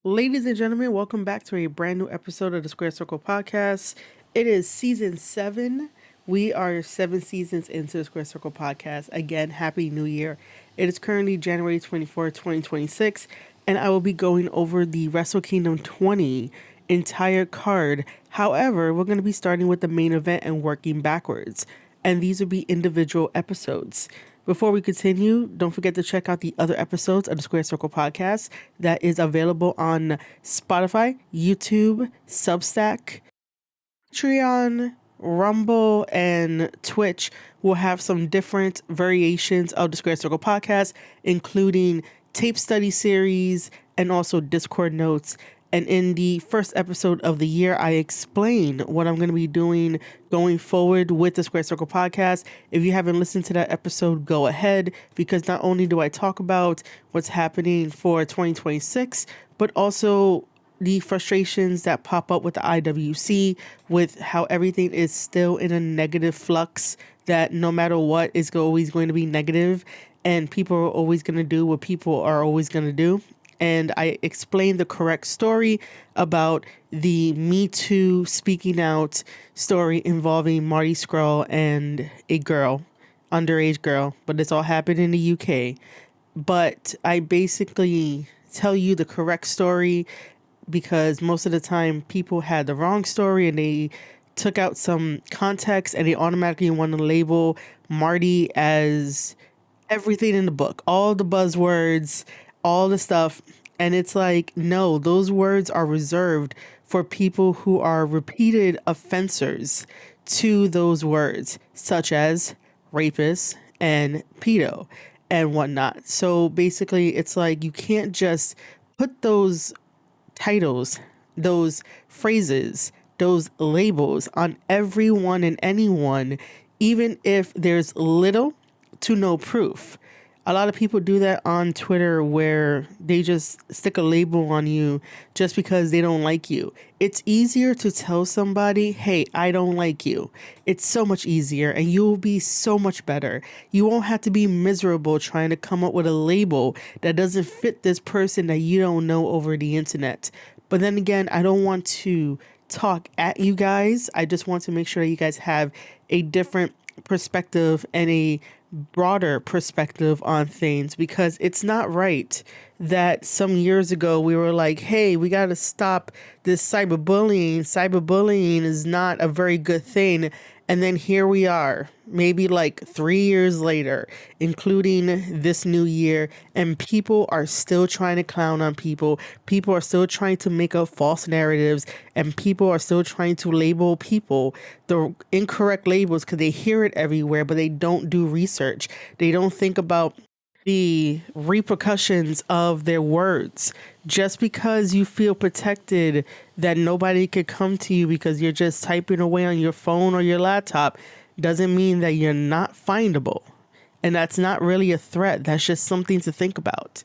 Ladies and gentlemen, welcome back to a brand new episode of the Square Circle Podcast. It is season 7. We are 7 seasons into the Square Circle Podcast. Again, Happy New Year. It is currently January 24th, 2026, and I will be going over the Wrestle Kingdom 20 entire card. However, we're going to be starting with the main event and working backwards, and these will be individual episodes. Before we continue, don't forget to check out the other episodes of the Square Circle Podcast that is available on Spotify, YouTube, Substack, Patreon, Rumble, and Twitch. Will have some different variations of the Square Circle Podcast, including tape study series and also Discord notes. And in the first episode of the year, I explain what I'm going to be doing going forward with the Square Circle Podcast. If you haven't listened to that episode, go ahead, because not only do I talk about what's happening for 2026, but also the frustrations that pop up with the IWC, with how everything is still in a negative flux, that no matter what is always going to be negative, and people are always going to do what people are always going to do. And I explained the correct story about the Me Too speaking out story involving Marty Scurll and a girl, underage girl, but this all happened in the UK. But I basically tell you the correct story because most of the time people had the wrong story and they took out some context and they automatically want to label Marty as everything in the book, all the buzzwords, all the stuff. And it's like, no, those words are reserved for people who are repeated offenders to those words, such as rapist and pedo and whatnot. So basically, it's like you can't just put those titles, those phrases, those labels on everyone and anyone, even if there's little to no proof. A lot of people do that on Twitter where they just stick a label on you just because they don't like you. It's easier to tell somebody, hey, I don't like you. It's so much easier and you'll be so much better. You won't have to be miserable trying to come up with a label that doesn't fit this person that you don't know over the internet. But then again, I don't want to talk at you guys. I just want to make sure that you guys have a different perspective and a broader perspective on things, because it's not right that some years ago we were like, hey, we got to stop this cyberbullying. Cyberbullying is not a very good thing. And then here we are, maybe like 3 years later, including this new year, and people are still trying to clown on people. People are still trying to make up false narratives, and people are still trying to label people the incorrect labels because they hear it everywhere, but they don't do research. They don't think about the repercussions of their words. Just because you feel protected that nobody could come to you because you're just typing away on your phone or your laptop doesn't mean that you're not findable. And that's not really a threat. That's just something to think about.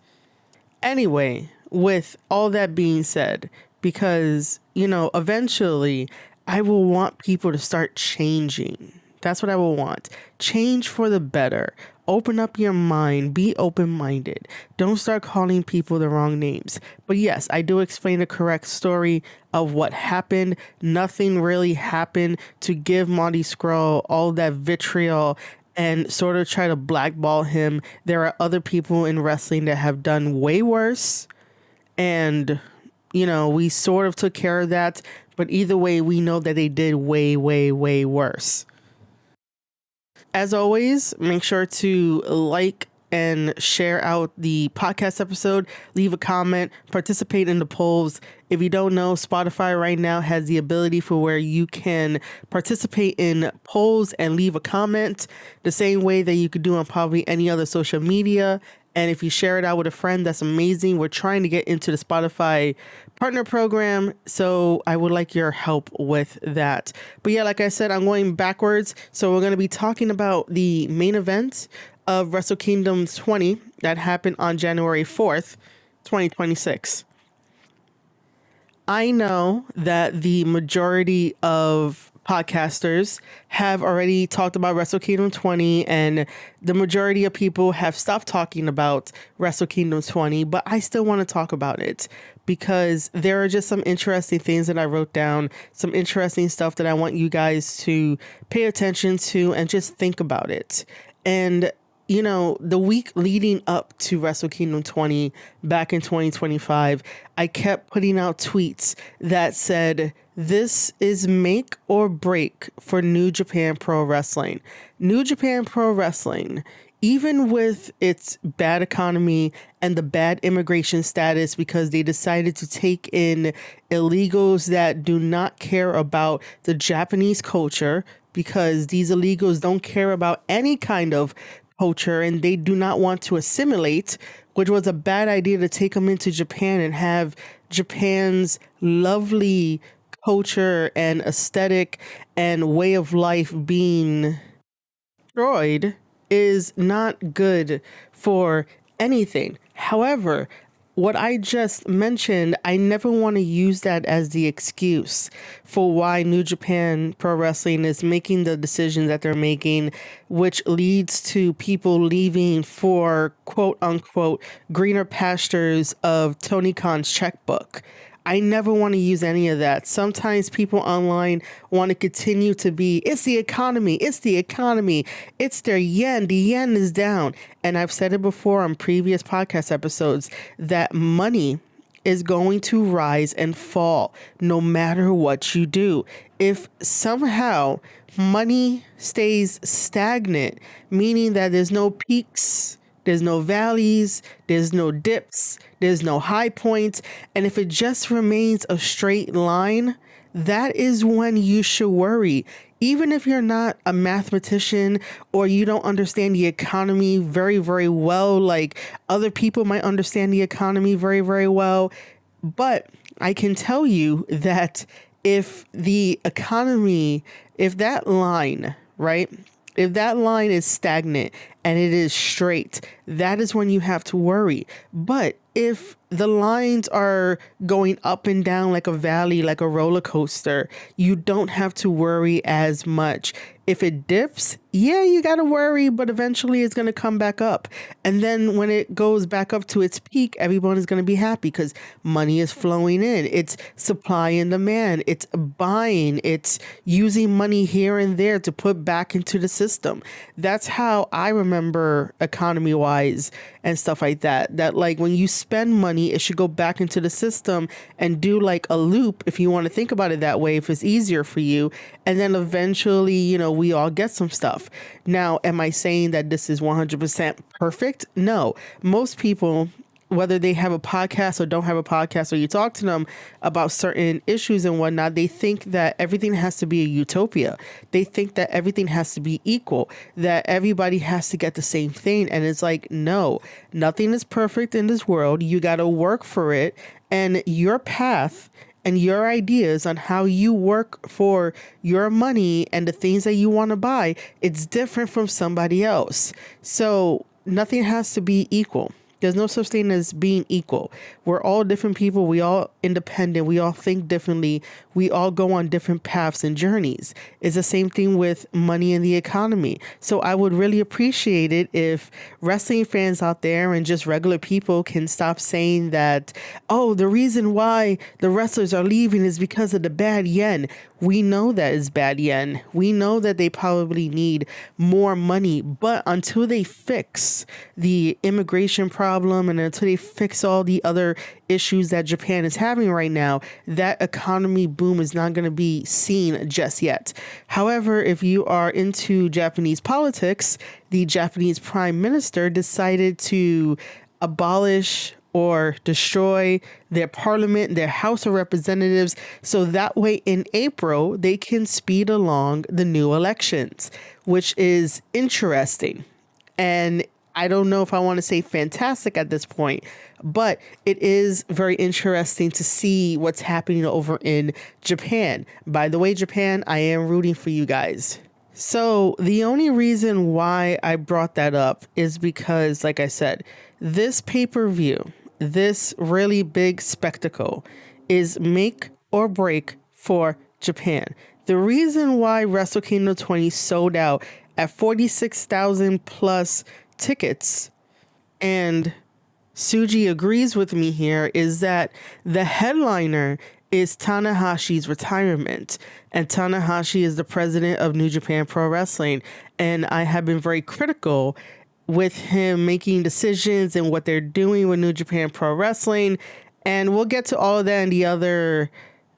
Anyway, with all that being said, because, eventually I will want people to start changing. That's what I will want. Change for the better. Open up your mind. Be open-minded. Don't start calling people the wrong names. But yes, I do explain the correct story of what happened. Nothing really happened to give Marty Scurll all that vitriol and sort of try to blackball him. There are other people in wrestling that have done way worse. And, we sort of took care of that. But either way, we know that they did way, way, way worse. As always, make sure to like and share out the podcast episode, leave a comment, participate in the polls. If you don't know, Spotify right now has the ability for where you can participate in polls and leave a comment the same way that you could do on probably any other social media. And if you share it out with a friend, that's amazing. We're trying to get into the Spotify partner program, so I would like your help with that. But yeah, like I said, I'm going backwards. So we're going to be talking about the main event of Wrestle Kingdom 20 that happened on January 4th, 2026. I know that the majority of podcasters have already talked about Wrestle Kingdom 20, and the majority of people have stopped talking about Wrestle Kingdom 20, but I still want to talk about it because there are just some interesting things that I wrote down, some interesting stuff that I want you guys to pay attention to and just think about it. And you know, the week leading up to Wrestle Kingdom 20 back in 2025, I kept putting out tweets that said, this is make or break for New Japan Pro Wrestling. New Japan Pro Wrestling, even with its bad economy and the bad immigration status because they decided to take in illegals that do not care about the Japanese culture, because these illegals don't care about any kind of culture and they do not want to assimilate, which was a bad idea to take them into Japan and have Japan's lovely culture and aesthetic and way of life being destroyed is not good for anything. However, what I just mentioned, I never want to use that as the excuse for why New Japan Pro Wrestling is making the decisions that they're making, which leads to people leaving for quote unquote greener pastures of Tony Khan's checkbook. I never want to use any of that. Sometimes people online want to continue to be, it's the economy, it's their yen, the yen is down. And I've said it before on previous podcast episodes that money is going to rise and fall no matter what you do. If somehow money stays stagnant, meaning that there's no peaks, there's no valleys, there's no dips, there's no high points. And if it just remains a straight line, that is when you should worry. Even if you're not a mathematician or you don't understand the economy very, very well, like other people might understand the economy very, very well. But I can tell you that if the economy, if that line, right? If that line is stagnant and it is straight, that is when you have to worry. But if the lines are going up and down like a valley, like a roller coaster, you don't have to worry as much. If it dips, yeah, you got to worry, but eventually it's going to come back up. And then when it goes back up to its peak, everyone is going to be happy because money is flowing in. It's supply and demand. It's buying. It's using money here and there to put back into the system. That's how I remember economy wise and stuff like that. That like when you spend money, it should go back into the system and do like a loop, if you want to think about it that way, if it's easier for you. And then eventually, you know, we all get some stuff. Now, am I saying that this is 100% perfect? No. Most people, whether they have a podcast or don't have a podcast, or you talk to them about certain issues and whatnot, they think that everything has to be a utopia. They think that everything has to be equal, that everybody has to get the same thing. And it's like, no, nothing is perfect in this world. You got to work for it. And your path and your ideas on how you work for your money and the things that you want to buy, it's different from somebody else. So nothing has to be equal. There's no such thing as being equal. We're all different people. We all independent. We all think differently. We all go on different paths and journeys. It's the same thing with money and the economy. So I would really appreciate it if wrestling fans out there and just regular people can stop saying that, oh, the reason why the wrestlers are leaving is because of the bad yen. We know that it's bad yen. We know that they probably need more money, but until they fix the immigration problem and until they fix all the other issues that Japan is having right now, that economy boom is not going to be seen just yet. However, if you are into Japanese politics, the Japanese Prime Minister decided to abolish or destroy their parliament, their House of Representatives, so that way in April they can speed along the new elections, which is interesting. And I don't know if I want to say fantastic at this point, but it is very interesting to see what's happening over in Japan. By the way, Japan, I am rooting for you guys. So the only reason why I brought that up is because, like I said, this pay-per-view, this really big spectacle is make or break for Japan. The reason why Wrestle Kingdom 20 sold out at 46,000 plus tickets, and Suji agrees with me here, is that the headliner is Tanahashi's retirement. And Tanahashi is the president of New Japan Pro Wrestling. And I have been very critical with him making decisions and what they're doing with New Japan Pro Wrestling. And we'll get to all of that in the other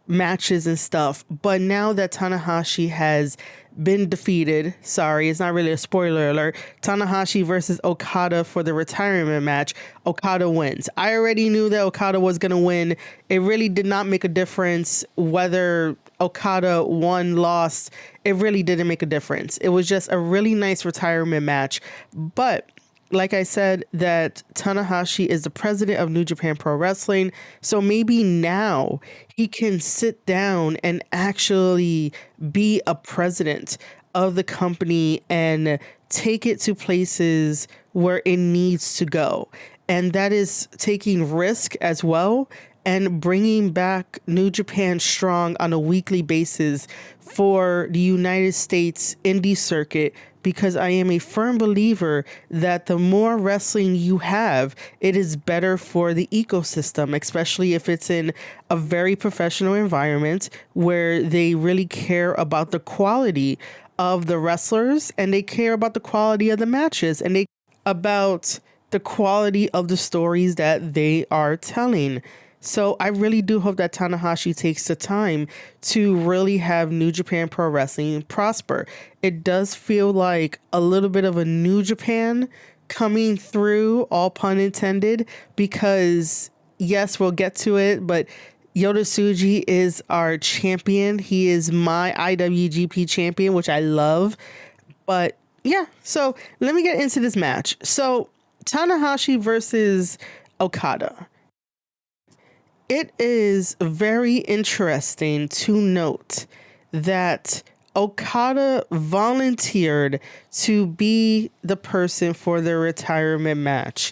matches and stuff. But now that Tanahashi has been defeated, sorry, it's not really a spoiler alert, Tanahashi versus Okada for the retirement match, Okada wins. I already knew that Okada was going to win. It really did not make a difference whether Okada won, lost. It really didn't make a difference. It was just a really nice retirement match. But like I said, that Tanahashi is the president of New Japan Pro Wrestling. So maybe now he can sit down and actually be a president of the company and take it to places where it needs to go. And that is taking risk as well and bringing back New Japan Strong on a weekly basis for the United States indie circuit, because I am a firm believer that the more wrestling you have, it is better for the ecosystem, especially if it's in a very professional environment where they really care about the quality of the wrestlers and they care about the quality of the matches and they about the quality of the stories that they are telling. So I really do hope that Tanahashi takes the time to really have New Japan Pro Wrestling prosper. It does feel like a little bit of a New Japan coming through, all pun intended, because yes, we'll get to it, but Yota Tsuji is our champion. He is my IWGP champion, which I love. But yeah, so let me get into this match. So Tanahashi versus Okada. It is very interesting to note that Okada volunteered to be the person for the retirement match.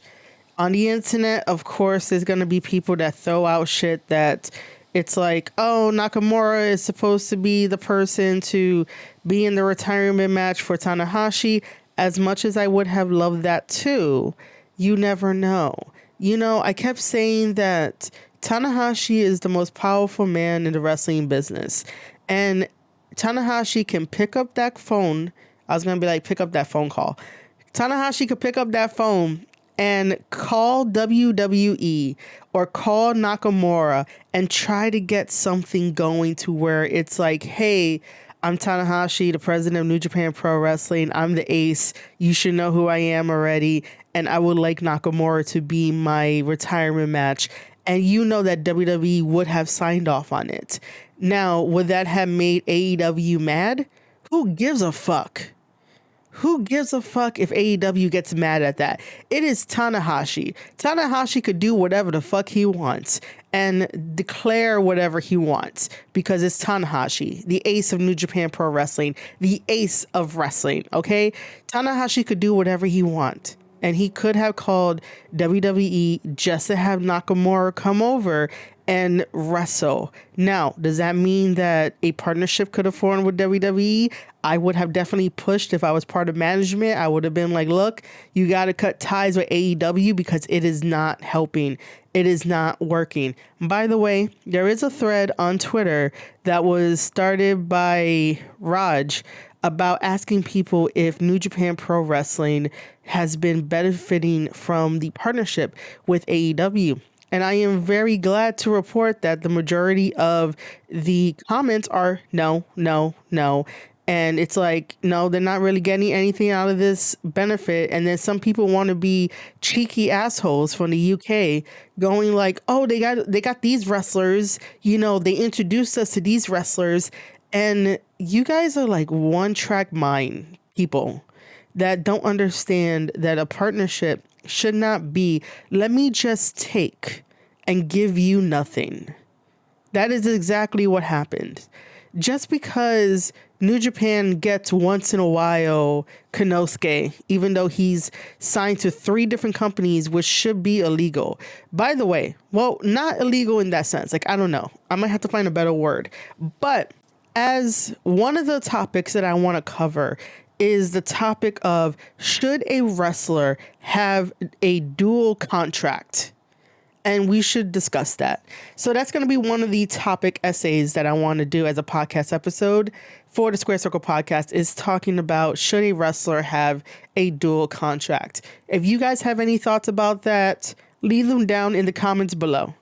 On the internet, of course, there's going to be people that throw out shit that it's like, oh, Nakamura is supposed to be the person to be in the retirement match for Tanahashi. As much as I would have loved that too, you never know. You know, I kept saying that Tanahashi is the most powerful man in the wrestling business. And Tanahashi can pick up that phone. I was going to be like, pick up that phone call. Tanahashi could pick up that phone and call WWE or call Nakamura and try to get something going to where it's like, hey, I'm Tanahashi, the president of New Japan Pro Wrestling. I'm the ace. You should know who I am already. And I would like Nakamura to be my retirement match. And you know that WWE would have signed off on it. Now, would that have made AEW mad? Who gives a fuck? Who gives a fuck if AEW gets mad at that? It is Tanahashi. Tanahashi could do whatever the fuck he wants and declare whatever he wants because it's Tanahashi, the ace of New Japan Pro Wrestling, the ace of wrestling, okay? Tanahashi could do whatever he wants. And he could have called WWE just to have Nakamura come over and wrestle. Now, does that mean that a partnership could have formed with WWE? I would have definitely pushed if I was part of management. I would have been like, look, you got to cut ties with AEW because it is not helping. It is not working. By the way, there is a thread on Twitter that was started by Raj about asking people if New Japan Pro Wrestling has been benefiting from the partnership with AEW. And I am very glad to report that the majority of the comments are no, no, no. And it's like, no, they're not really getting anything out of this benefit. And then some people want to be cheeky assholes from the UK going like, oh, they got these wrestlers, you know, they introduced us to these wrestlers. And you guys are like one track mind people that don't understand that a partnership should not be, let me just take and give you nothing. That is exactly what happened. Just because New Japan gets once in a while Konosuke, even though he's signed to 3 different companies, which should be illegal. By the way, well, not illegal in that sense. Like, I don't know. I might have to find a better word. But as one of the topics that I want to cover is the topic of, should a wrestler have a dual contract? And we should discuss that. So that's going to be one of the topic essays that I want to do as a podcast episode for the Square Circle podcast, is talking about, should a wrestler have a dual contract? If you guys have any thoughts about that, leave them down in the comments below.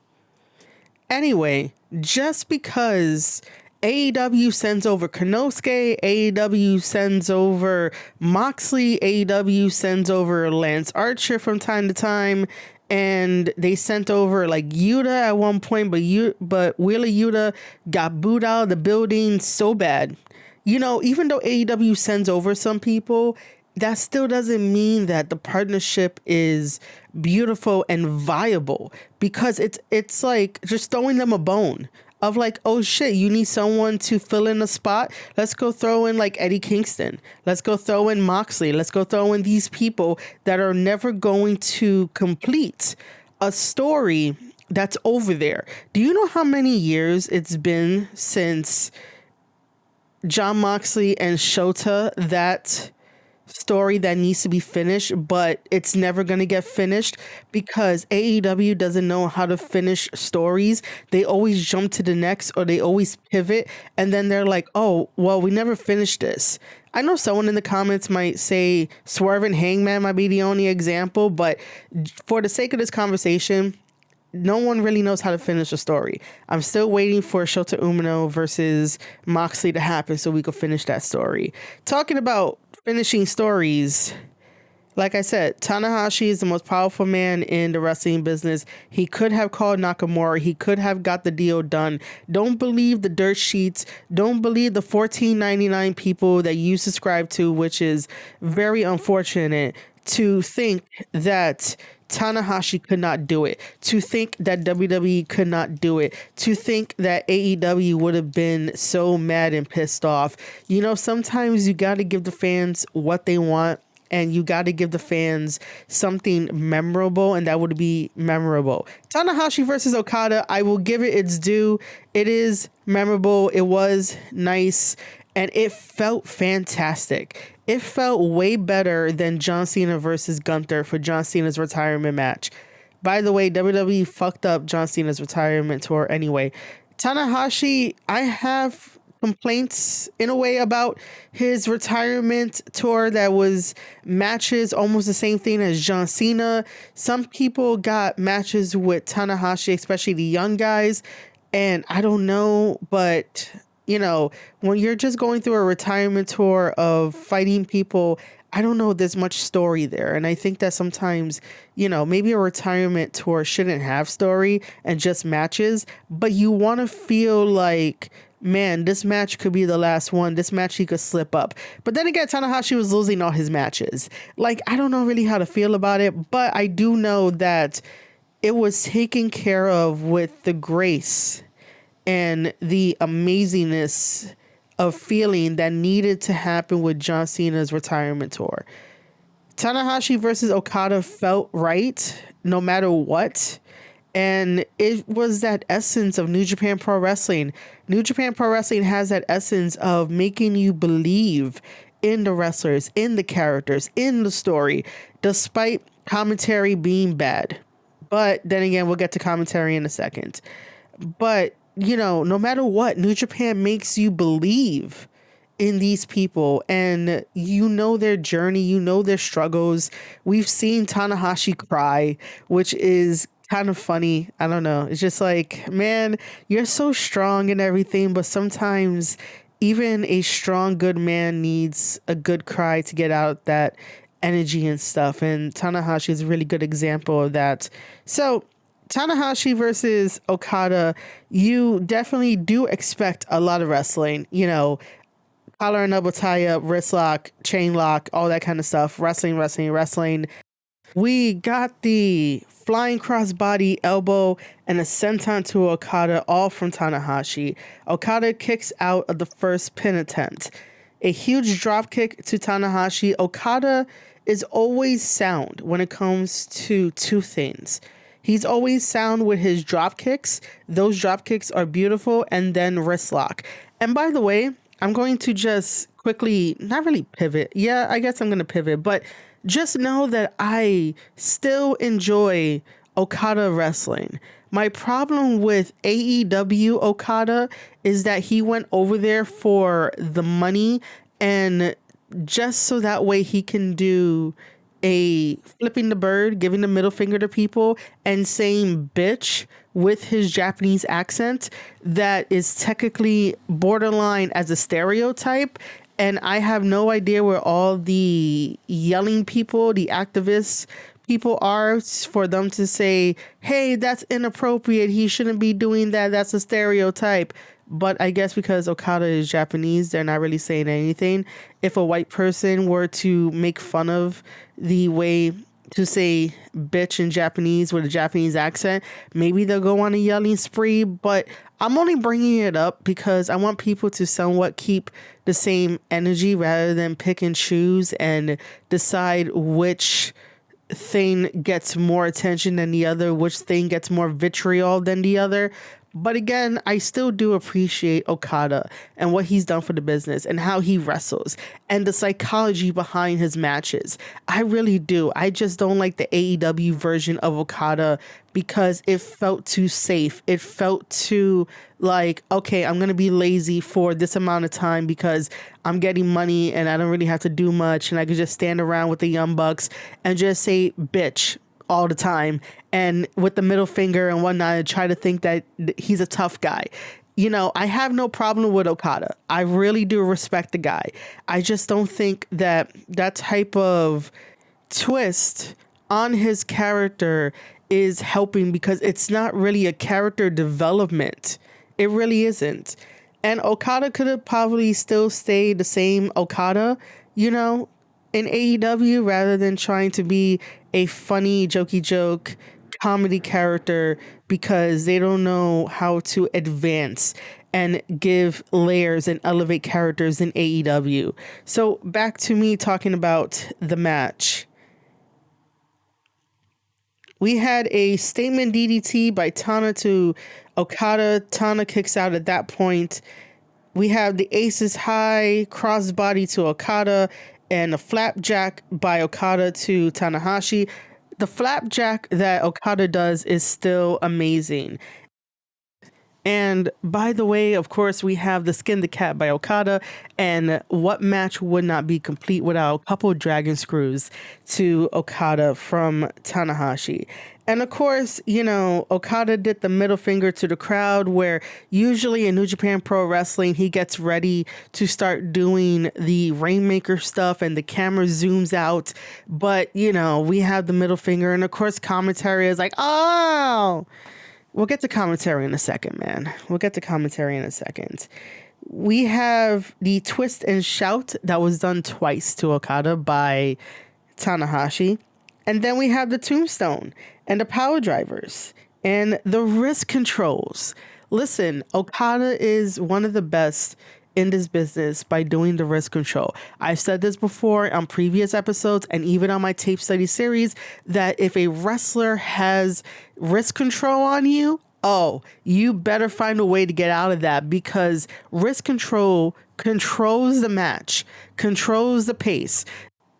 Anyway, just because AEW sends over Konosuke, AEW sends over Moxley, AEW sends over Lance Archer from time to time, and they sent over like Yuta at one point, but Wheeler Yuta got booed out of the building so bad. You know, even though AEW sends over some people, that still doesn't mean that the partnership is beautiful and viable, because it's like just throwing them a bone of like, oh shit, you need someone to fill in a spot. Let's go throw in like Eddie Kingston. Let's go throw in Moxley. Let's go throw in these people that are never going to complete a story that's over there. Do you know how many years it's been since Jon Moxley and Shota, that story that needs to be finished, but it's never going to get finished because AEW doesn't know how to finish stories. They always jump to the next, or they always pivot, and then they're like, oh, well, we never finished this. I know someone in the comments might say Swerve and Hangman might be the only example, but for the sake of this conversation, no one really knows how to finish a story. I'm still waiting for Shota Umino versus Moxley to happen so we can finish that story. Talking about finishing stories, like I said, Tanahashi is the most powerful man in the wrestling business. He could have called Nakamura. He could have got the deal done. Don't believe the dirt sheets. Don't believe the $14.99 people that you subscribe to, which is very unfortunate, to think that Tanahashi could not do it, to think that WWE could not do it, to think that AEW would have been so mad and pissed off. You know, sometimes you got to give the fans what they want, and you got to give the fans something memorable, and that would be memorable. Tanahashi versus Okada, I will give it its due. It is memorable. It was nice, and it felt fantastic. It felt way better than John Cena versus Gunther for John Cena's retirement match. By the way, WWE fucked up John Cena's retirement tour anyway. Tanahashi, I have complaints in a way about his retirement tour that was matches almost the same thing as John Cena. Some people got matches with Tanahashi, especially the young guys, and I don't know, but you know, when you're just going through a retirement tour of fighting people, I don't know, there's much story there. And I think that sometimes, you know, maybe a retirement tour shouldn't have story and just matches, but you want to feel like, man, this match could be the last one. This match he could slip up. But then again, Tanahashi was losing all his matches. Like, I don't know really how to feel about it, but I do know that it was taken care of with the grace and the amazingness of feeling that needed to happen with John Cena's retirement tour. Tanahashi versus Okada felt right no matter what. And it was that essence of New Japan Pro Wrestling. New Japan Pro Wrestling has that essence of making you believe in the wrestlers, in the characters, in the story, despite commentary being bad. But then again, we'll get to commentary in a second. But you know, no matter what, New Japan makes you believe in these people, and you know their journey, you know their struggles. We've seen Tanahashi cry, which is kind of funny. I don't know. It's just like, man, you're so strong and everything, but sometimes even a strong, good man needs a good cry to get out that energy and stuff. And Tanahashi is a really good example of that. So Tanahashi versus Okada, you definitely do expect a lot of wrestling, you know, collar and elbow tie up, wrist lock, chain lock, all that kind of stuff. Wrestling. We got the flying crossbody elbow and a senton to Okada, all from Tanahashi. Okada kicks out of the first pin attempt. A huge drop kick to Tanahashi. Okada is always sound when it comes to two things. He's always sound with his drop kicks. Those drop kicks are beautiful. And then wrist lock. And by the way, I'm going to just quickly, not really pivot. Yeah, I guess I'm going to pivot, but just know that I still enjoy Okada wrestling. My problem with AEW Okada is that he went over there for the money and just so that way he can do a flipping the bird, giving the middle finger to people and saying bitch with his Japanese accent that is technically borderline as a stereotype. And I have no idea where all the yelling people, the activists people are for them to say, hey, that's inappropriate. He shouldn't be doing that. That's a stereotype. But I guess because Okada is Japanese, they're not really saying anything. If a white person were to make fun of the way to say bitch in Japanese with a Japanese accent, maybe they'll go on a yelling spree. But I'm only bringing it up because I want people to somewhat keep the same energy rather than pick and choose and decide which thing gets more attention than the other, which thing gets more vitriol than the other. But again, I still do appreciate Okada and what he's done for the business and how he wrestles and the psychology behind his matches. I really do. I just don't like the AEW version of Okada because it felt too safe. It felt too like, okay, I'm going to be lazy for this amount of time because I'm getting money and I don't really have to do much. And I could just stand around with the Young Bucks and just say bitch all the time and with the middle finger and whatnot and try to think that he's a tough guy. You know, I have no problem with Okada. I really do respect the guy. I just don't think that that type of twist on his character is helping because it's not really a character development. It really isn't. And Okada could have probably still stayed the same Okada, you know, in AEW rather than trying to be a funny, jokey joke comedy character because they don't know how to advance and give layers and elevate characters in AEW. So back to me talking about the match. We had a statement DDT by Tana to Okada. Tana kicks out at that point. We have the Aces High crossbody to Okada and a flapjack by Okada to Tanahashi. The flapjack that Okada does is still amazing. And by the way, of course, we have the Skin the Cat by Okada. And what match would not be complete without a couple dragon screws to Okada from Tanahashi? And of course, you know, Okada did the middle finger to the crowd where usually in New Japan Pro Wrestling, he gets ready to start doing the Rainmaker stuff and the camera zooms out. But, you know, we have the middle finger and of course commentary is like, oh, we'll get to commentary in a second, man. We'll get to commentary in a second. We have the twist and shout that was done twice to Okada by Tanahashi. And then we have the tombstone and the power drivers and the wrist controls. Listen, Okada is one of the best in this business by doing the wrist control. I've said this before on previous episodes and even on my tape study series that if a wrestler has wrist control on you, oh, you better find a way to get out of that because wrist control controls the match, controls the pace.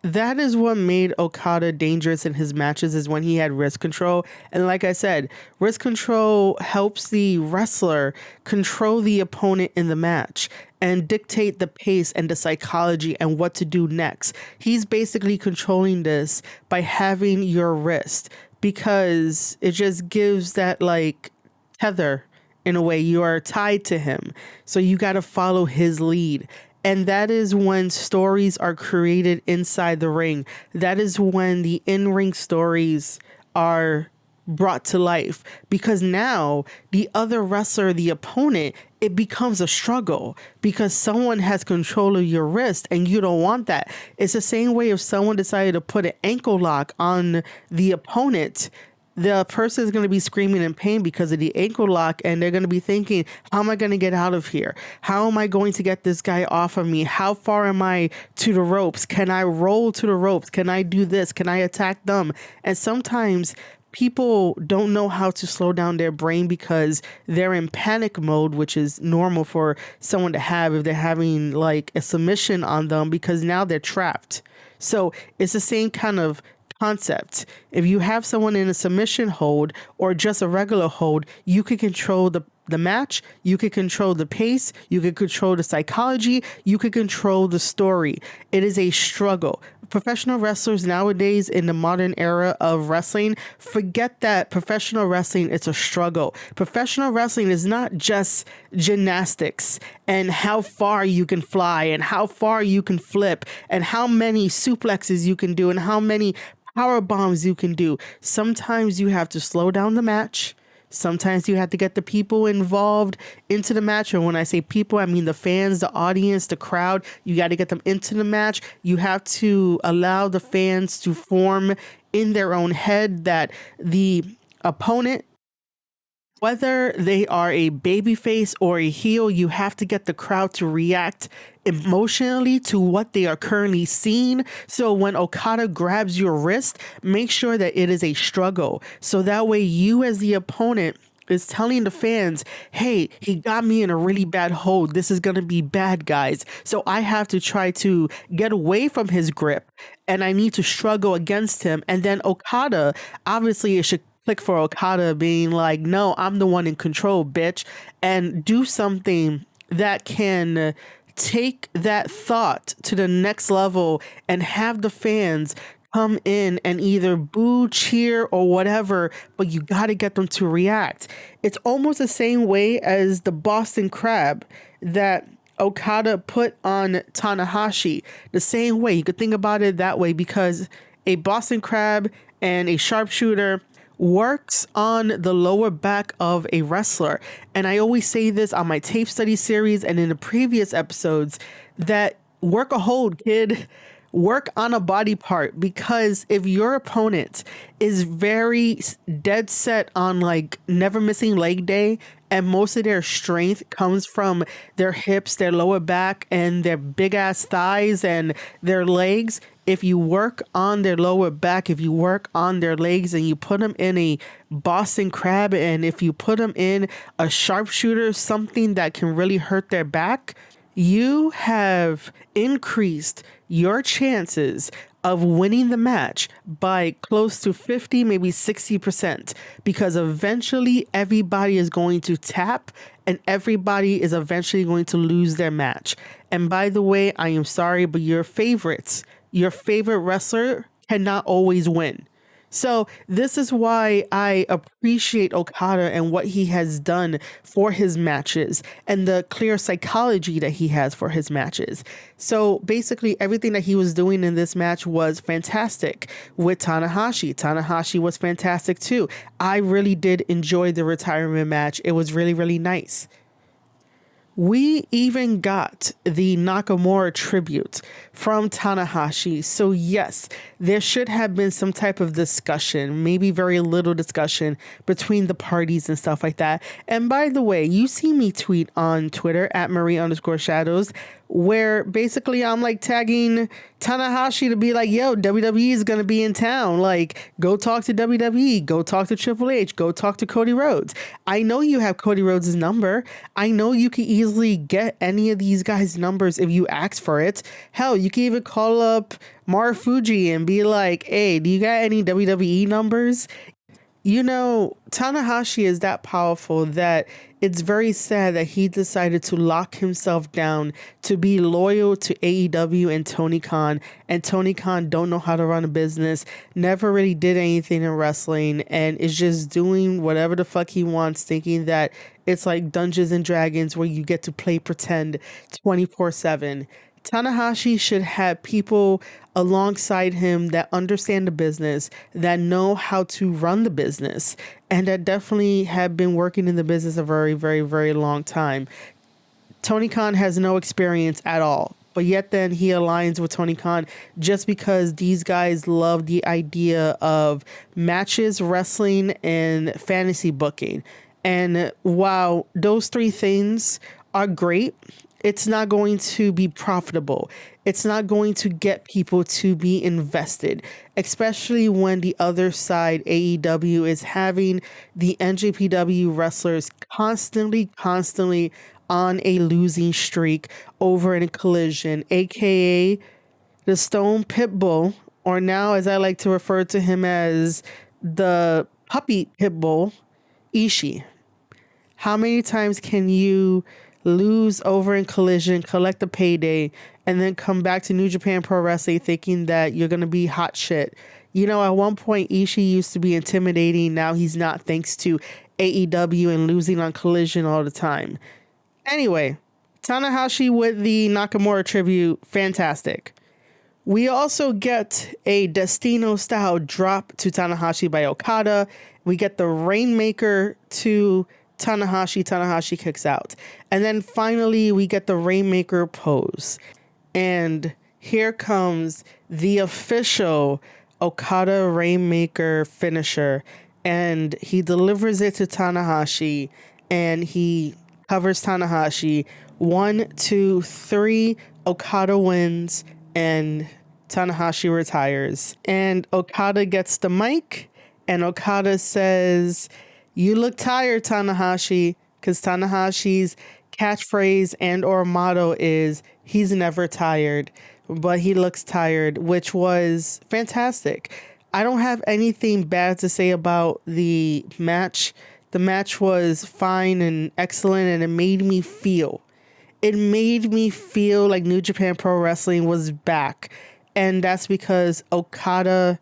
That is what made Okada dangerous in his matches is when he had wrist control. And like I said, wrist control helps the wrestler control the opponent in the match and dictate the pace and the psychology and what to do next. He's basically controlling this by having your wrist because it just gives that like tether in a way. You are tied to him. So you got to follow his lead. And that is when stories are created inside the ring. That is when the in-ring stories are brought to life. Because now the other wrestler, the opponent, it becomes a struggle because someone has control of your wrist and you don't want that. It's the same way if someone decided to put an ankle lock on the opponent. The person is going to be screaming in pain because of the ankle lock and they're going to be thinking, how am I going to get out of here? How am I going to get this guy off of me? How far am I to the ropes? Can I roll to the ropes? Can I do this? Can I attack them? And sometimes people don't know how to slow down their brain because they're in panic mode, which is normal for someone to have if they're having like a submission on them, because now they're trapped. So it's the same kind of concept. If you have someone in a submission hold or just a regular hold, you can control the match, you can control the pace, you can control the psychology, you can control the story. It is a struggle. Professional wrestlers nowadays in the modern era of wrestling, forget that professional wrestling, it's a struggle. Professional wrestling is not just gymnastics and how far you can fly and how far you can flip and how many suplexes you can do and how many power bombs you can do. Sometimes you have to slow down the match. Sometimes you have to get the people involved into the match. And when I say people, I mean the fans, the audience, the crowd. You got to get them into the match. You have to allow the fans to form in their own head that the opponent, whether they are a babyface or a heel, you have to get the crowd to react emotionally to what they are currently seeing. So when Okada grabs your wrist, make sure that it is a struggle. So that way you as the opponent is telling the fans, hey, he got me in a really bad hold. This is going to be bad, guys. So I have to try to get away from his grip and I need to struggle against him. And then Okada, obviously it should click for Okada being like, no, I'm the one in control, bitch, and do something that can take that thought to the next level and have the fans come in and either boo, cheer, or whatever, but you got to get them to react. It's almost the same way as the Boston Crab that Okada put on Tanahashi. The same way. You could think about it that way, because a Boston Crab and a sharpshooter works on the lower back of a wrestler. And I always say this on my tape study series and in the previous episodes, that work a hold, kid. Work on a body part, because if your opponent is very dead set on like never missing leg day and most of their strength comes from their hips, their lower back, and their big ass thighs and their legs, if you work on their lower back, if you work on their legs and you put them in a Boston Crab, and if you put them in a sharpshooter, something that can really hurt their back, you have increased your chances of winning the match by close to 50, maybe 60%, because eventually everybody is going to tap and everybody is eventually going to lose their match. And by the way, I am sorry, but your favorite wrestler cannot always win. So this is why I appreciate Okada and what he has done for his matches and the clear psychology that he has for his matches. So basically everything that he was doing in this match was fantastic with Tanahashi. Tanahashi was fantastic too. I really did enjoy the retirement match. It was really, really nice. We even got the Nakamura tribute from Tanahashi. So yes, there should have been some type of discussion, maybe very little discussion between the parties and stuff like that. And by the way, you see me tweet on Twitter at Marie_Shadows, where basically I'm like tagging Tanahashi to be like, yo, WWE is going to be in town. Like, go talk to WWE, go talk to Triple H, go talk to Cody Rhodes. I know you have Cody Rhodes' number. I know you can easily get any of these guys' numbers if you ask for it. Hell, you can even call up Marufuji and be like, hey, do you got any WWE numbers? You know, Tanahashi is that powerful that it's very sad that he decided to lock himself down to be loyal to AEW and Tony Khan. And Tony Khan don't know how to run a business, never really did anything in wrestling, and is just doing whatever the fuck he wants, thinking that it's like Dungeons and Dragons where you get to play pretend 24/7. Tanahashi should have people alongside him that understand the business, that know how to run the business, and that definitely have been working in the business a very, very, very long time. Tony Khan has no experience at all, but yet then he aligns with Tony Khan just because these guys love the idea of matches, wrestling, and fantasy booking. And while those three things are great, it's not going to be profitable. It's not going to get people to be invested, especially when the other side, AEW, is having the NJPW wrestlers constantly on a losing streak over in Collision, aka the Stone Pitbull, or now as I like to refer to him as the puppy Pitbull, Ishii. How many times can you lose over in Collision, collect a payday, and then come back to New Japan Pro Wrestling thinking that you're going to be hot shit? You know, at one point, Ishii used to be intimidating. Now he's not, thanks to AEW and losing on Collision all the time. Anyway, Tanahashi with the Nakamura tribute, fantastic. We also get a Destino-style drop to Tanahashi by Okada. We get the Rainmaker to Tanahashi. Tanahashi kicks out. And then finally, we get the Rainmaker pose. And here comes the official Okada Rainmaker finisher. And he delivers it to Tanahashi. And he covers Tanahashi. 1, 2, 3. Okada wins. And Tanahashi retires. And Okada gets the mic. And Okada says, "You look tired, Tanahashi," because Tanahashi's catchphrase and or motto is he's never tired, but he looks tired, which was fantastic. I don't have anything bad to say about the match. The match was fine and excellent, and it made me feel like New Japan Pro Wrestling was back. And that's because Okada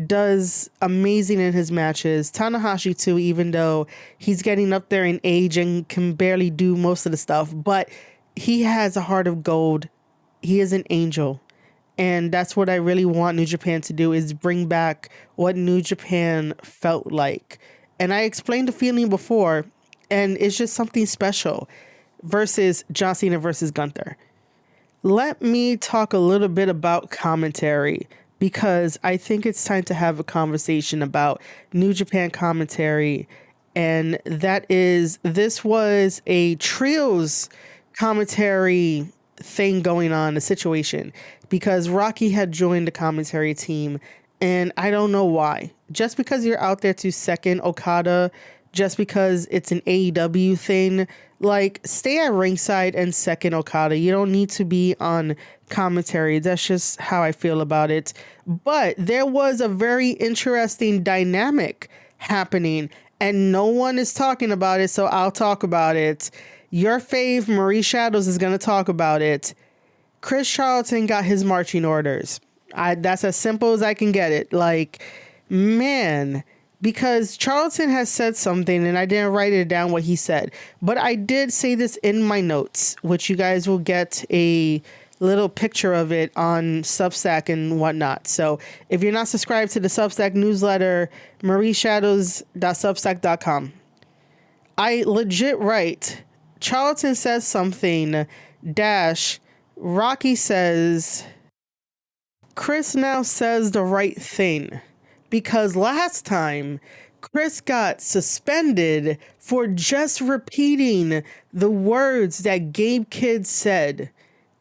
does amazing in his matches. Tanahashi too, even though he's getting up there in age and can barely do most of the stuff, but he has a heart of gold. He is an angel. And that's what I really want New Japan to do, is bring back what New Japan felt like. And I explained the feeling before, and it's just something special versus John Cena versus Gunther. Let me talk a little bit about commentary, because I think it's time to have a conversation about New Japan commentary. And that is, this was a trios commentary thing going on, a situation, because Rocky had joined the commentary team, and I don't know why. Just because you're out there to second Okada, just because it's an AEW thing, like, stay at ringside and second Okada. You don't need to be on commentary. That's just how I feel about it. But there was a very interesting dynamic happening, and no one is talking about it, so I'll talk about it. Your fave, Marie Shadows, is going to talk about it. Chris Charlton got his marching orders. That's as simple as I can get it. Like, man, because Charlton has said something, and I didn't write it down what he said, but I did say this in my notes, which you guys will get a little picture of it on Substack and whatnot. So if you're not subscribed to the Substack newsletter, marieshadows.substack.com, I legit write, Charlton says something, dash, Rocky says, Chris now says the right thing. Because last time, Chris got suspended for just repeating the words that Gabe Kidd said.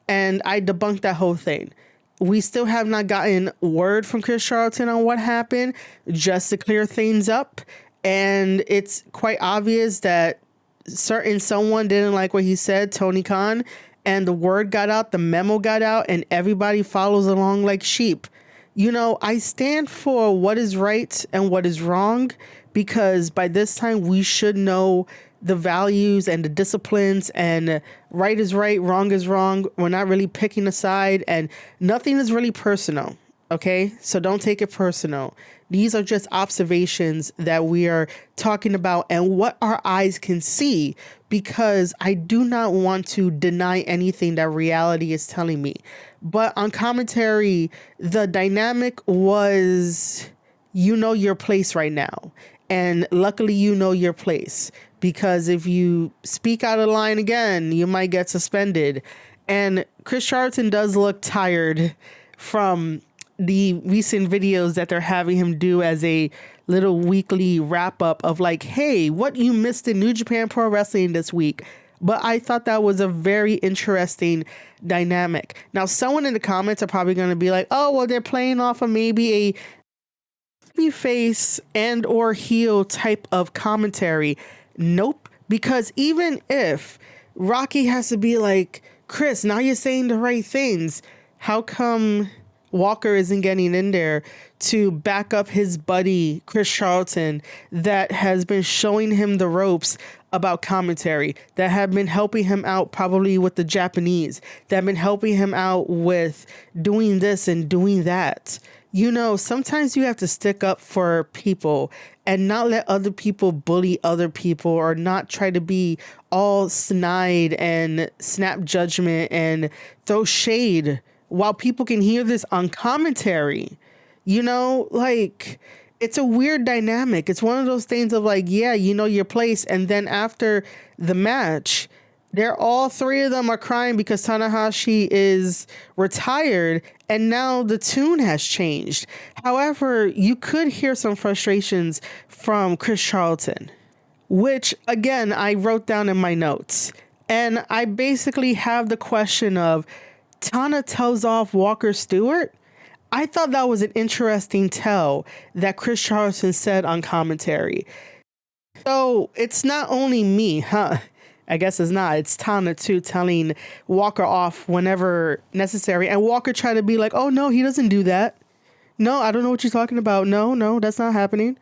And I debunked that whole thing. We still have not gotten word from Chris Charlton on what happened, just to clear things up. And it's quite obvious that someone didn't like what he said, Tony Khan, and the word got out, the memo got out, and everybody follows along like sheep. You know, I stand for what is right and what is wrong, because by this time we should know the values and the disciplines, and right is right, wrong is wrong. We're not really picking a side, and nothing is really personal. Okay, so don't take it personal. These are just observations that we are talking about and what our eyes can see, because I do not want to deny anything that reality is telling me. But on commentary, the dynamic was, you know your place right now. And luckily you know your place, because if you speak out of line again, you might get suspended. And Chris Charlton does look tired from the recent videos that they're having him do as a little weekly wrap up of like, hey, what you missed in New Japan Pro Wrestling this week. But I thought that was a very interesting dynamic. Now, someone in the comments are probably going to be like, oh, well, they're playing off of maybe a face and or heel type of commentary. Nope. Because even if Rocky has to be like, Chris, now you're saying the right things, how come Walker isn't getting in there to back up his buddy, Chris Charlton, that has been showing him the ropes about commentary, that have been helping him out probably with the Japanese, that have been helping him out with doing this and doing that. You know, sometimes you have to stick up for people and not let other people bully other people, or not try to be all snide and snap judgment and throw shade while people can hear this on commentary. You know, like, it's a weird dynamic. It's one of those things of like, yeah, you know your place. And then after the match, all three of them are crying because Tanahashi is retired and now the tune has changed. However, you could hear some frustrations from Chris Charlton, which again, I wrote down in my notes. And I basically have the question of, Tana tells off Walker Stewart? I thought that was an interesting tell that Chris Charlton said on commentary. So it's not only me, huh? I guess it's not. It's Tana too telling Walker off whenever necessary. And Walker tried to be like, oh no, he doesn't do that. No, I don't know what you're talking about. No, that's not happening.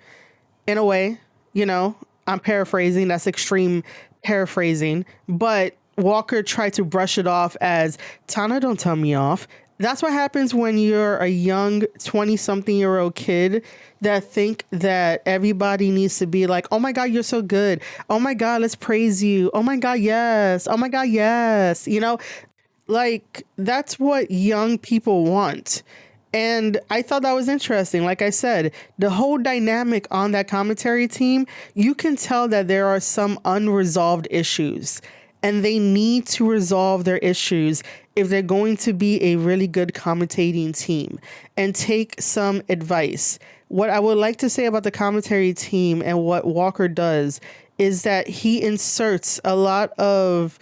In a way, you know, I'm paraphrasing. That's extreme paraphrasing. But Walker tried to brush it off as, Tana, don't tell me off. That's what happens when you're a young 20-something-year-old kid that think that everybody needs to be like, oh my God, you're so good. Oh my God, let's praise you. Oh my God, yes. Oh my God, yes. You know, like, that's what young people want. And I thought that was interesting. Like I said, the whole dynamic on that commentary team, you can tell that there are some unresolved issues. And they need to resolve their issues if they're going to be a really good commentating team and take some advice. What I would like to say about the commentary team and what Walker does is that he inserts a lot of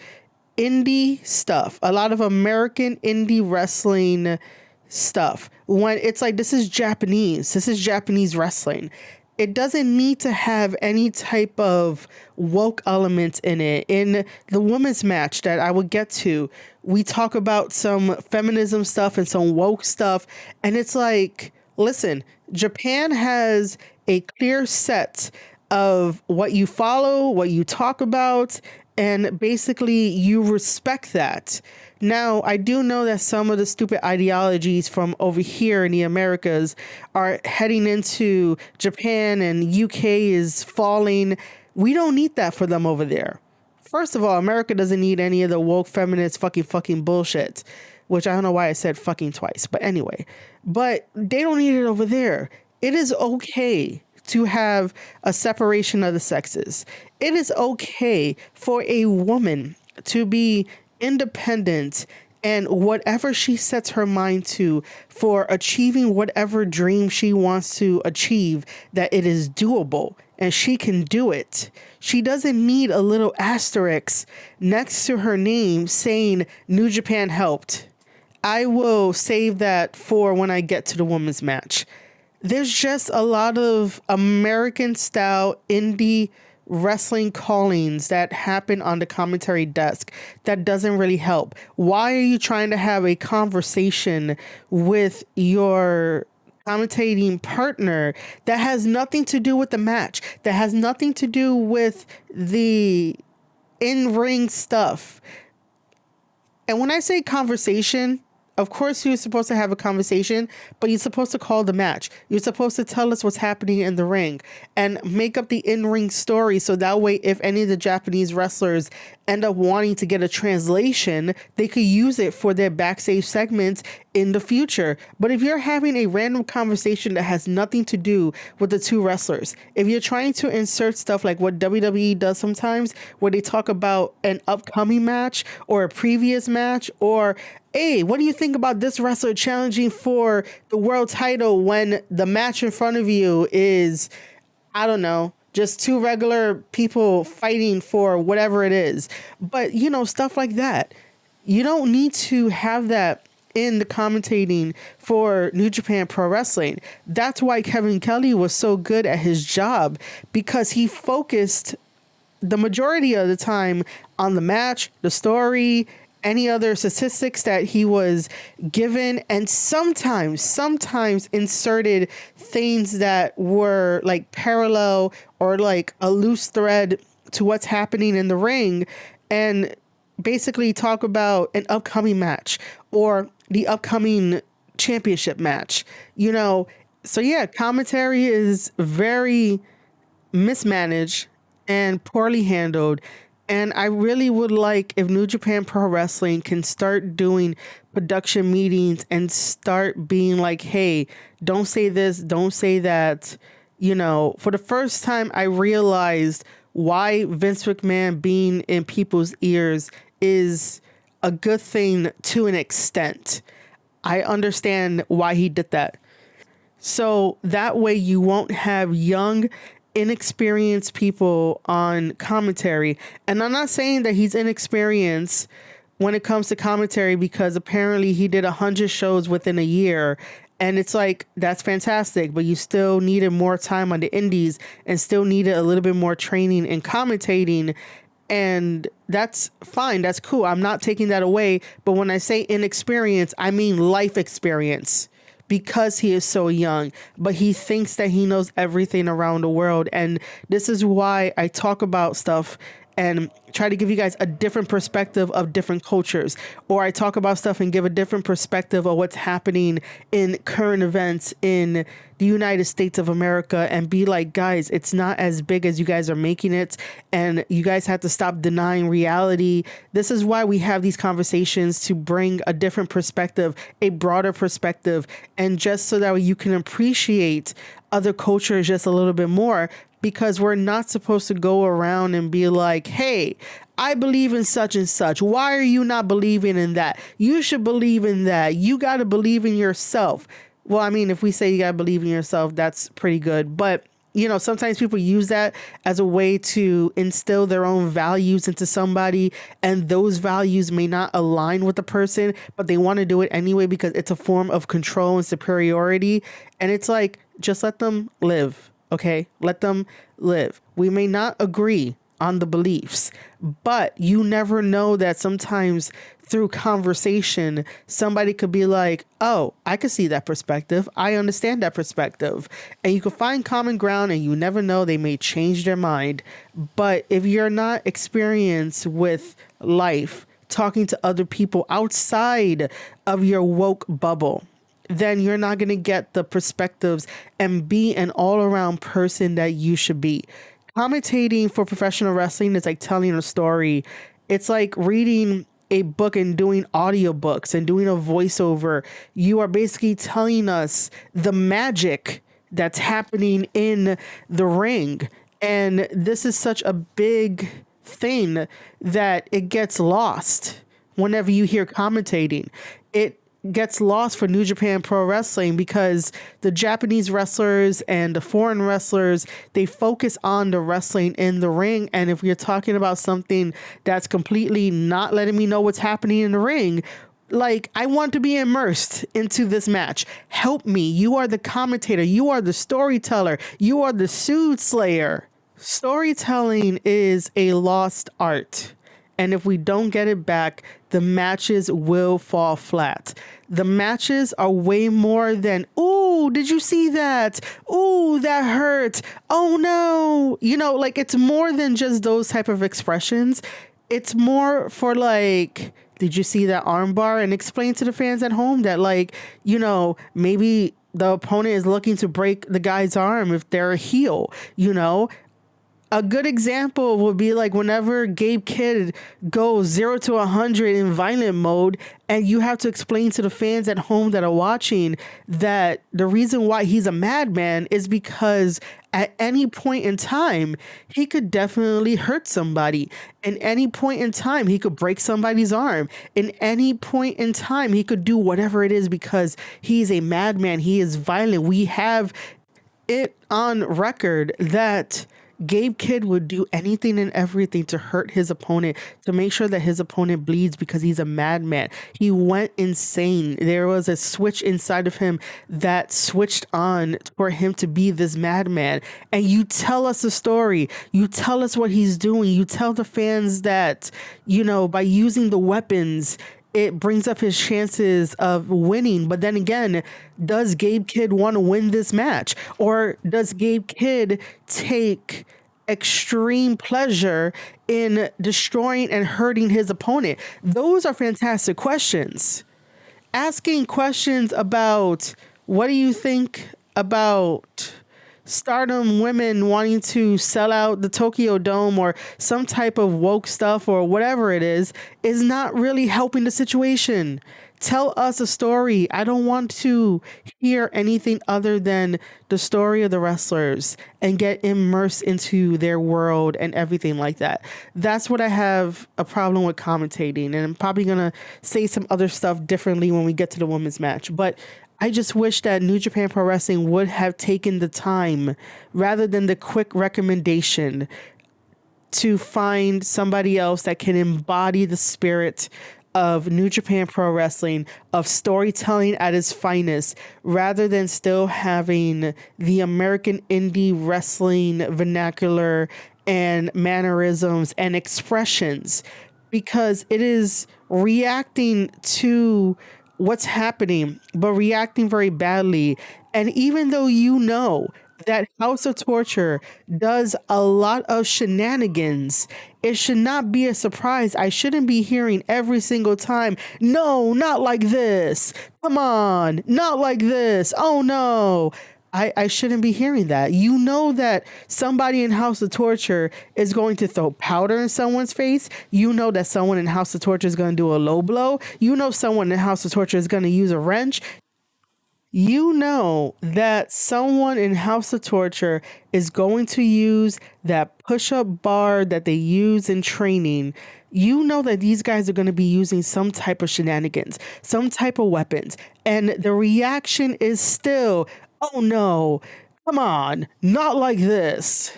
indie stuff, a lot of American indie wrestling stuff. When it's like, this is Japanese wrestling. It doesn't need to have any type of woke elements in it. In the women's match that I will get to, we talk about some feminism stuff and some woke stuff. And it's like, listen, Japan has a clear set of what you follow, what you talk about, and basically you respect that. Now, I do know that some of the stupid ideologies from over here in the Americas are heading into Japan and UK is falling. We don't need that for them over there. First of all, America doesn't need any of the woke feminist fucking bullshit, which I don't know why I said fucking twice, but anyway. But they don't need it over there. It is okay to have a separation of the sexes. It is okay for a woman to be independent and whatever she sets her mind to for achieving whatever dream she wants to achieve, that it is doable and she can do it. She doesn't need a little asterisk next to her name saying New Japan helped. I will save that for when I get to the women's match. There's just a lot of American style indie wrestling callings that happen on the commentary desk that doesn't really help. Why are you trying to have a conversation with your commentating partner that has nothing to do with the match, that has nothing to do with the in-ring stuff? And when I say conversation, of course, you're supposed to have a conversation, but you're supposed to call the match. You're supposed to tell us what's happening in the ring and make up the in-ring story. So that way, if any of the Japanese wrestlers end up wanting to get a translation, they could use it for their backstage segments in the future. But if you're having a random conversation that has nothing to do with the two wrestlers, if you're trying to insert stuff like what WWE does sometimes, where they talk about an upcoming match or a previous match, or hey, what do you think about this wrestler challenging for the world title when the match in front of you is, I don't know, just two regular people fighting for whatever it is. But, you know, stuff like that. You don't need to have that in the commentating for New Japan Pro Wrestling. That's why Kevin Kelly was so good at his job, because he focused the majority of the time on the match, the story, any other statistics that he was given, and sometimes inserted things that were like parallel or like a loose thread to what's happening in the ring, and basically talk about an upcoming match or the upcoming championship match, you know. So yeah, commentary is very mismanaged and poorly handled. And I really would like if New Japan Pro Wrestling can start doing production meetings and start being like, hey, don't say this, don't say that. You know, for the first time, I realized why Vince McMahon being in people's ears is a good thing to an extent. I understand why he did that. So that way you won't have young, inexperienced people on commentary. And I'm not saying that he's inexperienced when it comes to commentary, because apparently he did 100 shows within a year. And it's like, that's fantastic, but you still needed more time on the indies and still needed a little bit more training in commentating. And that's fine. That's cool. I'm not taking that away. But when I say inexperience, I mean life experience, because he is so young, but he thinks that he knows everything around the world. And this is why I talk about stuff and try to give you guys a different perspective of different cultures, or I talk about stuff and give a different perspective of what's happening in current events in the United States of America, and be like, guys, it's not as big as you guys are making it, and you guys have to stop denying reality. This is why we have these conversations, to bring a different perspective, a broader perspective, and just so that you can appreciate other cultures just a little bit more. Because we're not supposed to go around and be like, hey, I believe in such and such. Why are you not believing in that? You should believe in that. You got to believe in yourself. Well, I mean, if we say you got to believe in yourself, that's pretty good. But, you know, sometimes people use that as a way to instill their own values into somebody. And those values may not align with the person, but they want to do it anyway because it's a form of control and superiority. And it's like, just let them live. Okay, let them live. We may not agree on the beliefs, but you never know that sometimes through conversation, somebody could be like, oh, I could see that perspective. I understand that perspective. And you could find common ground, and you never know, they may change their mind. But if you're not experienced with life, talking to other people outside of your woke bubble, then you're not going to get the perspectives and be an all-around person that you should be. Commentating for professional wrestling is like telling a story. It's like reading a book and doing audiobooks and doing a voiceover. You are basically telling us the magic that's happening in the ring. And this is such a big thing that it gets lost whenever you hear commentating. It gets lost for New Japan Pro Wrestling because the Japanese wrestlers and the foreign wrestlers, they focus on the wrestling in the ring. And if you're talking about something that's completely not letting me know what's happening in the ring, like, I want to be immersed into this match. Help me. You are the commentator. You are the storyteller. You are the soothsayer. Storytelling is a lost art. And if we don't get it back, the matches will fall flat. The matches are way more than, ooh, did you see that? Ooh, that hurt. Oh no. You know, like, it's more than just those type of expressions. It's more for like, did you see that armbar? And explain to the fans at home that, like, you know, maybe the opponent is looking to break the guy's arm if they're a heel, you know. A good example would be like whenever Gabe Kidd goes 0 to 100 in violent mode, and you have to explain to the fans at home that are watching that the reason why he's a madman is because at any point in time, he could definitely hurt somebody. In any point in time, he could break somebody's arm. In any point in time, he could do whatever it is because he's a madman. He is violent. We have it on record that Gabe Kidd would do anything and everything to hurt his opponent, to make sure that his opponent bleeds because he's a madman. He went insane. There was a switch inside of him that switched on for him to be this madman. And you tell us a story. You tell us what he's doing. You tell the fans that, by using the weapons, it brings up his chances of winning. But then again, does Gabe Kidd want to win this match? Or does Gabe Kidd take extreme pleasure in destroying and hurting his opponent? Those are fantastic questions. Asking questions about what do you think about Stardom women wanting to sell out the Tokyo Dome or some type of woke stuff or whatever it is not really helping the situation. Tell us a story. I don't want to hear anything other than the story of the wrestlers and get immersed into their world and everything like that. That's what I have a problem with commentating. And I'm probably going to say some other stuff differently when we get to the women's match. But I just wish that New Japan Pro Wrestling would have taken the time rather than the quick recommendation to find somebody else that can embody the spirit of New Japan Pro Wrestling, of storytelling at its finest, rather than still having the American indie wrestling vernacular and mannerisms and expressions, because it is reacting to what's happening, but reacting very badly. And even though that House of Torture does a lot of shenanigans, it should not be a surprise. I shouldn't be hearing every single time, no, not like this. Come on, not like this. Oh no. I shouldn't be hearing that. That somebody in House of Torture is going to throw powder in someone's face. That someone in House of Torture is going to do a low blow. Someone in House of Torture is going to use a wrench. That someone in House of Torture is going to use that push-up bar that they use in training. That these guys are going to be using some type of shenanigans, some type of weapons. And the reaction is still, oh no, come on, not like this.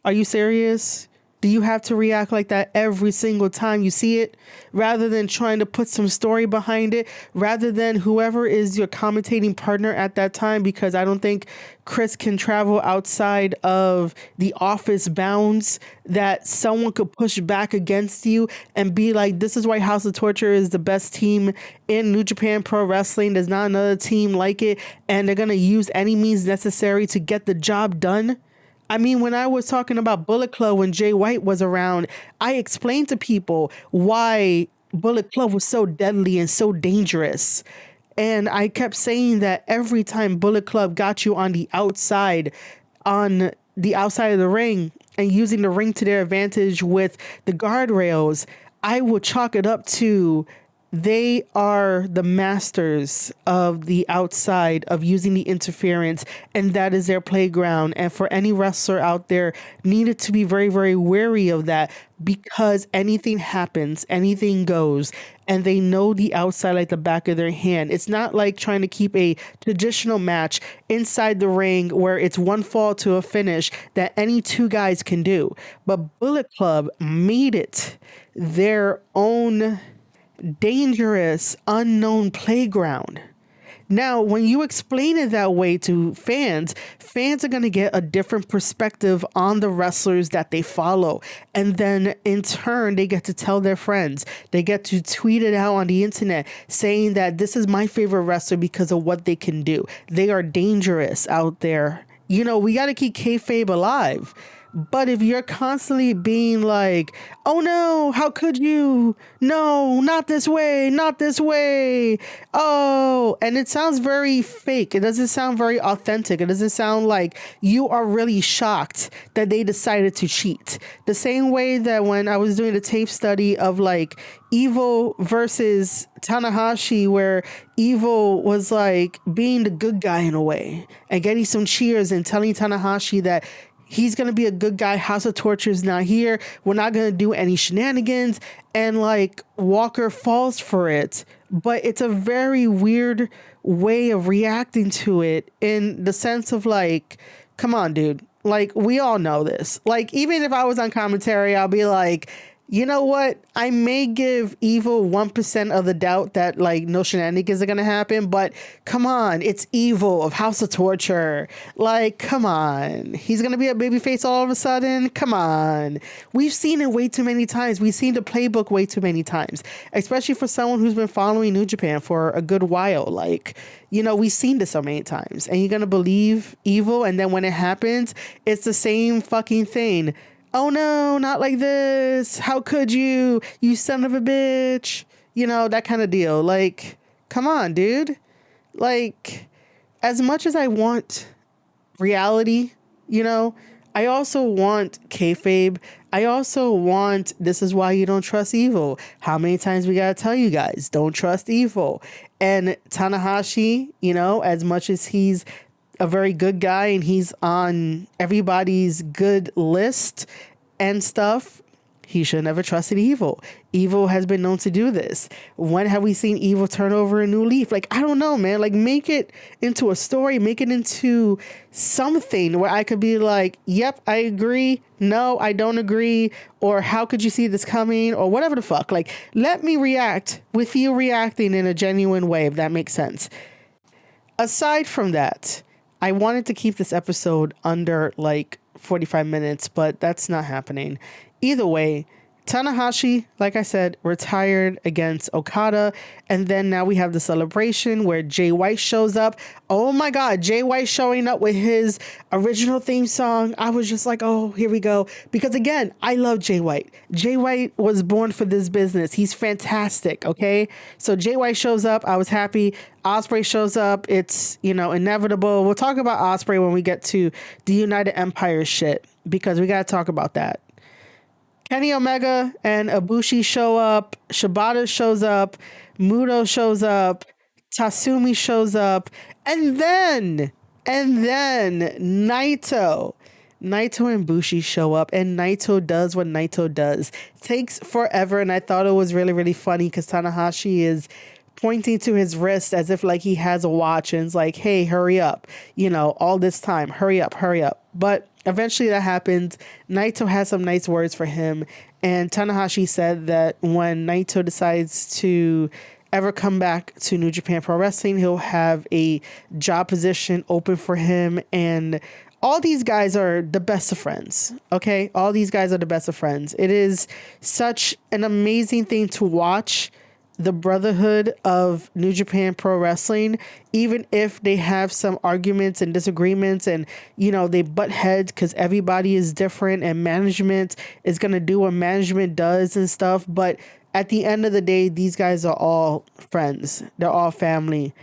Are you serious? Do you have to react like that every single time you see it? Rather than trying to put some story behind it, rather than whoever is your commentating partner at that time, because I don't think Chris can travel outside of the office bounds, that someone could push back against you and be like, this is why House of Torture is the best team in New Japan Pro Wrestling. There's not another team like it, and they're going to use any means necessary to get the job done. I mean, when I was talking about Bullet Club when Jay White was around, I explained to people why Bullet Club was so deadly and so dangerous. And I kept saying that every time Bullet Club got you on the outside of the ring and using the ring to their advantage with the guardrails, I would chalk it up to they are the masters of the outside, of using the interference, and that is their playground. And for any wrestler out there, needed to be very, very wary of that, because anything happens, anything goes, and they know the outside like the back of their hand. It's not like trying to keep a traditional match inside the ring where it's one fall to a finish that any two guys can do. But Bullet Club made it their own dangerous, unknown playground. Now, when you explain it that way to fans are going to get a different perspective on the wrestlers that they follow. And then in turn, they get to tell their friends. They get to tweet it out on the internet saying that this is my favorite wrestler because of what they can do. They are dangerous out there. We got to keep kayfabe alive. But if you're constantly being like, oh no, how could you? No, not this way, not this way. Oh, and it sounds very fake. It doesn't sound very authentic. It doesn't sound like you are really shocked that they decided to cheat. The same way that when I was doing the tape study of like Evil versus Tanahashi, where Evil was like being the good guy in a way and getting some cheers and telling Tanahashi that he's going to be a good guy. House of Torture is not here. We're not going to do any shenanigans. And like Walker falls for it. But it's a very weird way of reacting to it, in the sense of like, come on, dude. Like, we all know this. Like, even if I was on commentary, I'll be like, you know what? I may give Evil 1% of the doubt that, like, no shenanigans are going to happen, but come on, it's Evil of House of Torture. Like, come on. He's going to be a babyface all of a sudden? Come on. We've seen it way too many times. We've seen the playbook way too many times, especially for someone who's been following New Japan for a good while. Like, you know, we've seen this so many times, and you're going to believe Evil, and then when it happens, it's the same fucking thing. Oh no, not like this. How could you son of a bitch? You know, that kind of deal. Like, come on, dude. Like, as much as I want reality, you know, I also want kayfabe. I also want, this is why you don't trust Evil. How many times we gotta tell you guys, don't trust Evil. And Tanahashi, you know, as much as he's a very good guy and he's on everybody's good list and stuff, he should never trusted Evil. Evil has been known to do this. When have we seen Evil turn over a new leaf? Like, I don't know, man. Like, make it into a story, make it into something where I could be like, yep, I agree. No, I don't agree. Or how could you see this coming? Or whatever the fuck. Like, let me react with you reacting in a genuine way, if that makes sense. Aside from that, I wanted to keep this episode under like 45 minutes, but that's not happening. Either way, Tanahashi, like I said, retired against Okada. And then now we have the celebration where Jay White shows up. Oh my God, Jay White showing up with his original theme song. I was just like, oh, here we go. Because again, I love Jay White. Jay White was born for this business. He's fantastic. Okay. So Jay White shows up. I was happy. Ospreay shows up. It's, you know, inevitable. We'll talk about Ospreay when we get to the United Empire shit, because we got to talk about that. Kenny Omega and Ibushi show up. Shibata shows up. Muto shows up. Tatsumi shows up. And then Naito and Bushi show up, and Naito does what Naito does. Takes forever, and I thought it was really, really funny because Tanahashi is pointing to his wrist as if like he has a watch and it's like, hey, hurry up. You know, all this time, hurry up. But eventually that happens. Naito has some nice words for him. And Tanahashi said that when Naito decides to ever come back to New Japan Pro Wrestling, he'll have a job position open for him. And all these guys are the best of friends. Okay. All these guys are the best of friends. It is such an amazing thing to watch the brotherhood of New Japan Pro Wrestling, even if they have some arguments and disagreements and, you know, they butt heads because everybody is different and management is going to do what management does and stuff. But at the end of the day, these guys are all friends. They're all family.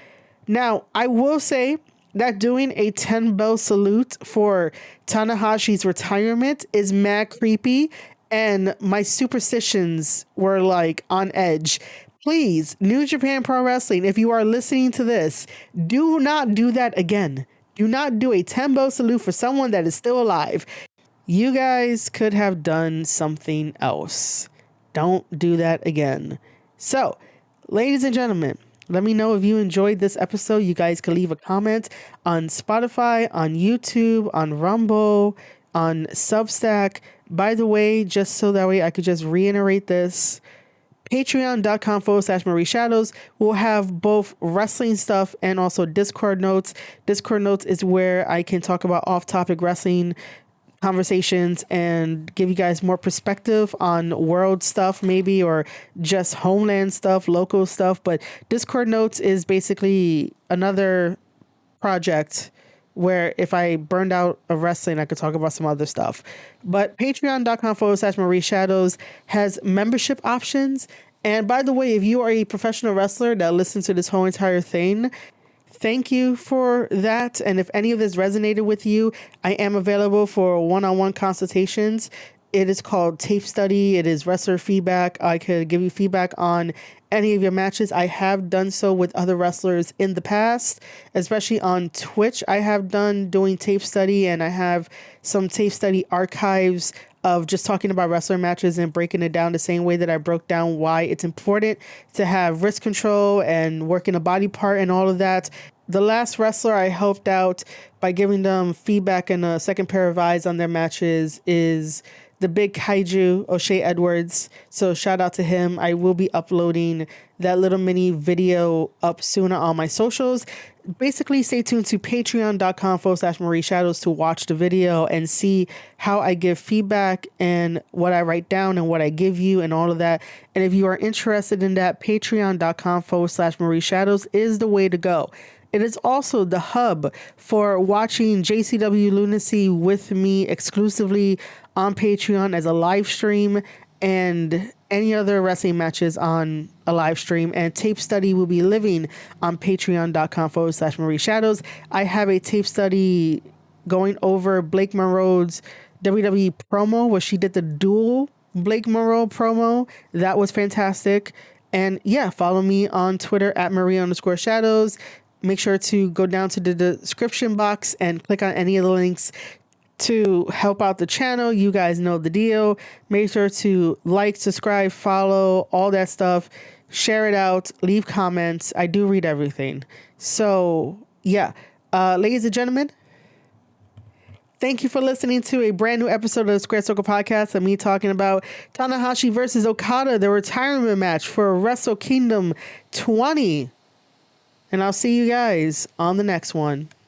Now, I will say that doing a 10-bell salute for Tanahashi's retirement is mad creepy, and my superstitions were like on edge. Please, New Japan Pro Wrestling, if you are listening to this, do not do that again. Do not do a 10-bell salute for someone that is still alive. You guys could have done something else. Don't do that again. So, ladies and gentlemen, let me know if you enjoyed this episode. You guys can leave a comment on Spotify, on YouTube, on Rumble, on Substack. By the way, just so that way I could just reiterate this, patreon.com/Marie Shadows will have both wrestling stuff and also Discord notes. Discord notes is where I can talk about off-topic wrestling conversations and give you guys more perspective on world stuff maybe, or just homeland stuff, local stuff. But Discord notes is basically another project where if I burned out of wrestling, I could talk about some other stuff. But patreon.com/Marie Shadows has membership options. And by the way, if you are a professional wrestler that listens to this whole entire thing, thank you for that. And if any of this resonated with you, I am available for one-on-one consultations. It is called Tape Study. It is wrestler feedback. I could give you feedback on any of your matches. I have done so with other wrestlers in the past, especially on Twitch. I have done doing tape study, and I have some tape study archives of just talking about wrestler matches and breaking it down the same way that I broke down why it's important to have wrist control and working a body part and all of that. the last wrestler I helped out by giving them feedback and a second pair of eyes on their matches is the big kaiju, O'Shea Edwards. So shout out to him. I will be uploading that little mini video up soon on my socials. Basically, stay tuned to patreon.com/Marie Shadows to watch the video and see how I give feedback and what I write down and what I give you and all of that. And if you are interested in that, patreon.com/Marie Shadows is the way to go. It is also the hub for watching JCW Lunacy with me exclusively on Patreon as a live stream, and any other wrestling matches on a live stream. And tape study will be living on patreon.com/Marie Shadows. I have a tape study going over Blake Monroe's WWE promo where she did the dual Blake Monroe promo. That was fantastic. And yeah, follow me on Twitter at Marie_Shadows. Make sure to go down to the description box and click on any of the links to help out the channel. You guys know the deal. Make sure to like, subscribe, follow, all that stuff. Share it out. Leave comments. I do read everything. So yeah, ladies and gentlemen, thank you for listening to a brand new episode of the Square Circle Podcast and me talking about Tanahashi versus Okada, the retirement match for Wrestle Kingdom 20. And I'll see you guys on the next one.